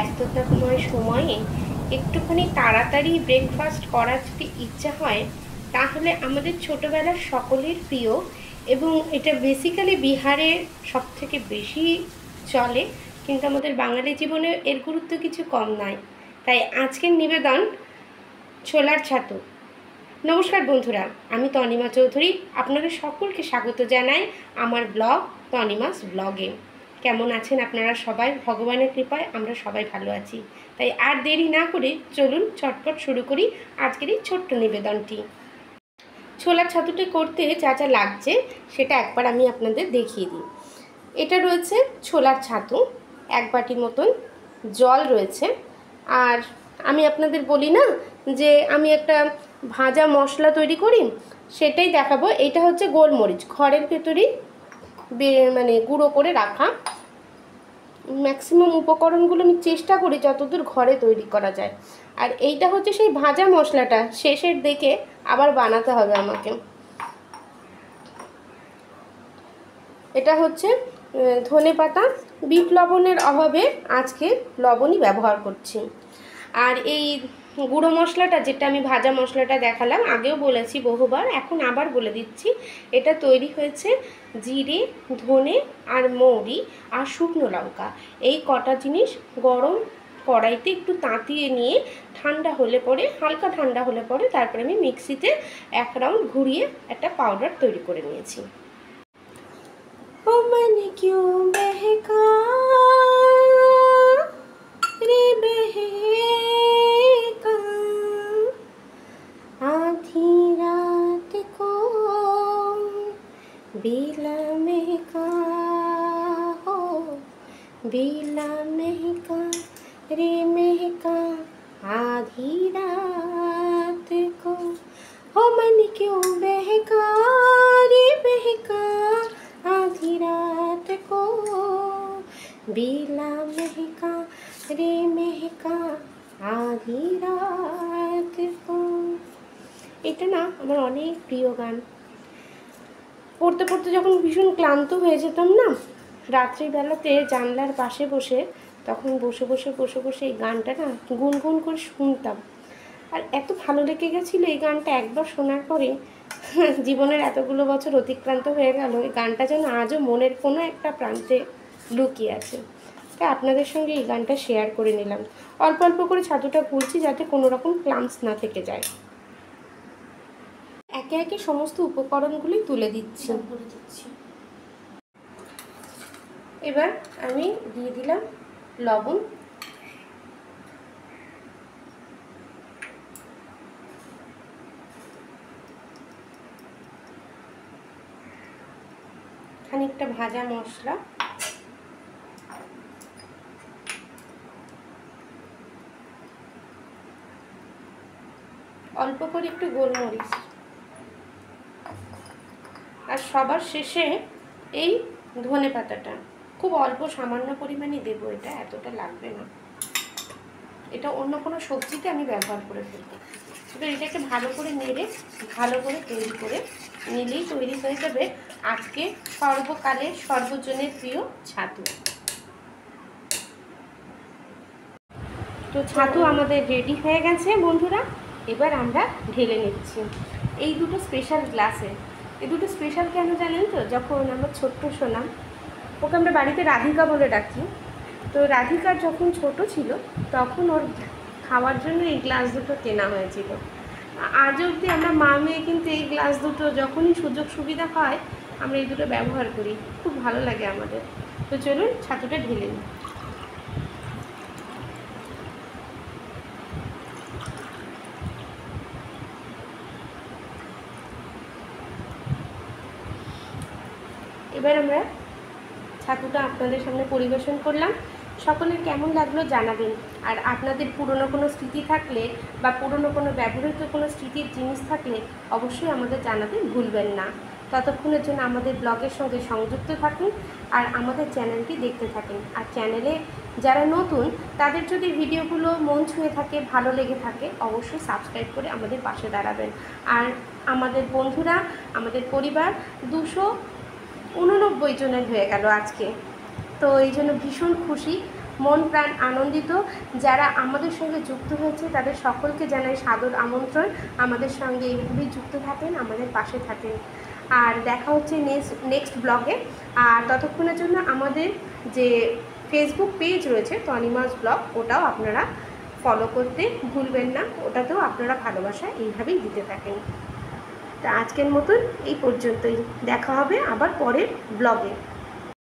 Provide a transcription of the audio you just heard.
ব্যস্ততাময় সময়ে একটুখানি তাড়াতাড়ি ব্রেকফাস্ট করার যদি ইচ্ছা হয়, তাহলে আমাদের ছোটোবেলার সকলের প্রিয় এবং এটা বেসিক্যালি বিহারে সবথেকে বেশি চলে, কিন্তু আমাদের বাঙালি জীবনে এর গুরুত্ব কিছু কম নয়। তাই আজকের নিবেদন ছোলার ছাতু। নমস্কার বন্ধুরা, আমি তনিমা চৌধুরী, আপনাদের সকলকে স্বাগত জানাই আমার ব্লগ তনিমাস ব্লগে। কেমন আছেন আপনারা সবাই? ভগবানের কৃপায় আমরা সবাই ভালো আছি। তাই আর দেরি না করে চলুন চটপট শুরু করি আজকের এই ছোট্ট নিবেদনটি। ছোলার ছাতুটি করতে যা যা লাগছে সেটা একবার আমি আপনাদের দেখিয়ে দিই। এটা রয়েছে ছোলার ছাতু, 1 বাটি মতন জল রয়েছে। আর আমি আপনাদের বলি না যে আমি একটা ভাজা মশলা তৈরি করি, সেটাই দেখাবো। এটা হচ্ছে গোলমরিচ, ঘরের ভেতরেই মানে গুঁড়ো করে রাখা। ম্যাক্সিমাম উপকরণগুলো আমি চেষ্টা করি যতদূর ঘরে তৈরি করা যায়। আর এইটা হচ্ছে সেই ভাজা মশলাটা, শেষের দিকে আবার বানাতে হবে আমাকে। এটা হচ্ছে ধনেপাতা, বিট লবণের অভাবে আজকে লবণই ব্যবহার করছি। আর এই গুঁড়ো মশলাটা, যেটা আমি ভাজা মশলাটা দেখালাম, আগেও বলেছি বহুবার, এখন আবার বলে দিচ্ছি। এটা তৈরি হয়েছে জিরে, ধনে আর মৌরি আর শুকনো লঙ্কা, এই কটা জিনিস গরম কড়াইতে একটু তাঁতিয়ে নিয়ে ঠান্ডা হলে পরে, হালকা ঠান্ডা হলে পরে তারপরে আমি মিক্সিতে 1 রাউন্ড ঘুরিয়ে একটা পাউডার তৈরি করে নিয়েছি। ও মানে কিউ বেহকা রে বেহকা आधी रात को बेला महका हो, बेला महका रे महका आधी रात को, हो मन क्यों बहका रे बहका आधी रात को, बेला महका रे महका आधी रात को। এটা না আমার অনেক প্রিয় গান। পড়তে পড়তে যখন ভীষণ ক্লান্ত হয়ে যেতাম না, রাত্রিবেলাতে জানলার পাশে বসে, তখন বসে বসে এই গানটা না গুনগুন করে শুনতাম। আর এত ভালো লেগে গেছিলো এই গানটা একবার শোনার পরে। জীবনের এতগুলো বছর অতিক্রান্ত হয়ে গেল, এই গানটা যেন আজও মনের কোনো একটা প্রান্তে লুকিয়ে আছে। তাই আপনাদের সঙ্গে এই গানটা শেয়ার করে নিলাম। অল্প অল্প করে ছাতুটা গুলছি যাতে কোনো রকম ক্লাম্পস না থেকে যায়। একে একে সমস্ত উপকরণগুলি তুলে দিচ্ছি। এবার আমি দিয়ে দিলাম লবণ, খানিকটা ভাজা মশলা, অল্প করে একটু গোলমরিচ, আর সবার শেষে এই ধনে পাতাটা খুব অল্প সামান্য পরিমাণে দেবো। এটা এতটা লাগবে না, এটা অন্য কোনো সবজিতে আমি ব্যবহার করে ফেলবো। এবার এটাকে ভালো করে নেড়ে ভালো করে তৈরি করে নিলেই তৈরি হয়ে যাবে আজকে সর্বকালের সর্বজনের প্রিয় ছাতু। তো ছাতু আমাদের রেডি হয়ে গেছে বন্ধুরা। এবার আমরা ঢেলে নিচ্ছি এই দুটো স্পেশাল গ্লাসে। এই দুটো স্পেশাল কেন জানেন তো? যখন আমার ছোট্ট সোনা, ওকে আমরা বাড়িতে রাধিকা বলে ডাকি, তো রাধিকার যখন ছোট ছিল তখন ওর খাওয়ার জন্য এই গ্লাস দুটো কেনা হয়েছিল। আজ অবধি আমরা মা মেয়ে কিন্তু এই গ্লাস দুটো যখনই সুযোগ সুবিধা হয় আমরা এই দুটো ব্যবহার করি, খুব ভালো লাগে আমাদের। তো চলুন ছাতুটা ঢেলে নিই। এবার আমরা ছাতুটা আপনাদের সামনে পরিবেশন করলাম। সকলের কেমন লাগলো জানাবেন। আর আপনাদের পুরনো কোনো স্মৃতি থাকলে বা পুরনো কোনো ব্যবহৃত কোনো স্মৃতির জিনিস থাকলে অবশ্যই আমাদের জানাতে ভুলবেন না। ততক্ষণের জন্য আমাদের ব্লগের সঙ্গে সংযুক্ত থাকুন আর আমাদের চ্যানেলটি দেখতে থাকুন। আর চ্যানেলে যারা নতুন তাদের যদি ভিডিওগুলো মন ছুঁয়ে থাকে, ভালো লেগে থাকে, অবশ্যই সাবস্ক্রাইব করে আমাদের পাশে দাঁড়াবেন। আর আমাদের বন্ধুরা, আমাদের পরিবার 289 জনের হয়ে গেল আজকে। তো এই জন্য ভীষণ খুশি, মন প্রাণ আনন্দিত। যারা আমাদের সঙ্গে যুক্ত হয়েছে তাদের সকলকে জানাই সাদর আমন্ত্রণ, আমাদের সঙ্গে এইভাবেই যুক্ত থাকেন, আমাদের পাশে থাকেন। আর দেখা হচ্ছে নেক্সট ব্লগে। আর ততক্ষণের জন্য আমাদের যে ফেসবুক পেজ রয়েছে তনিমাস ব্লগ, ওটাও আপনারা ফলো করতে ভুলবেন না, ওটাতেও আপনারা ভালোবাসা এইভাবেই দিতে থাকেন। তা আজকের মতন এই পর্যন্তই, দেখা হবে আবার পরের ব্লগে।